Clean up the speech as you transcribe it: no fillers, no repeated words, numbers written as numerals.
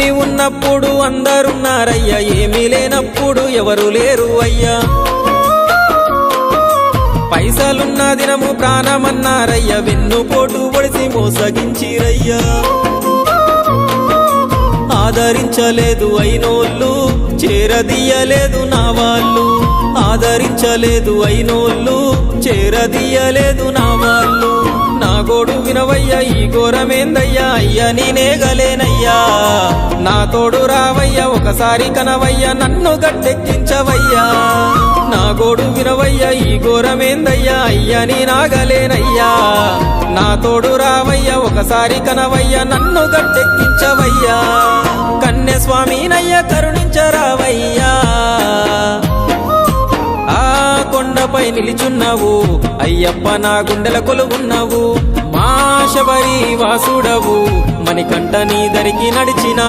అన్ని ఉన్నప్పుడు అందరున్నారయ్యా, ఏమీ లేనప్పుడు ఎవరు లేరు అయ్యా. పైసలున్న దినము ప్రాణమన్నారయ్యా, వెన్నుపోటు పొడిసి మోసగించిరయ్యా. ఆదరించలేదు అయినోళ్ళు, చేరదీయలేదు నా వాళ్ళు. ఆదరించలేదు అయినోళ్ళు, చేరదీయలేదు నా వాళ్ళు. నా గోడు వినవయ్యా, ఈ ఘోరమేందయ్యా, అయ్యా నేనేగలేనయ్యా. నా తోడు రావయ్యా, ఒకసారి కనవయ్యా, నన్ను గట్టెక్కించవయ్యా. నా గోడు వినవయ్యా, ఈ ఘోరమేందయ్యా, అయ్యా నేనాగలేనయ్యా. నా తోడు రావయ్యా, ఒకసారి కనవయ్యా, నన్ను గట్టెక్కించవయ్యా. కన్య స్వామినయ్యా, కరుణించరావయ్యా. ఆ కొండపై నిలిచున్నావు అయ్యప్ప, నా గుండెల కొలువున్నావు. మా శబరి వాసుడవు, మణికంఠ నీ దరికి నడిచిన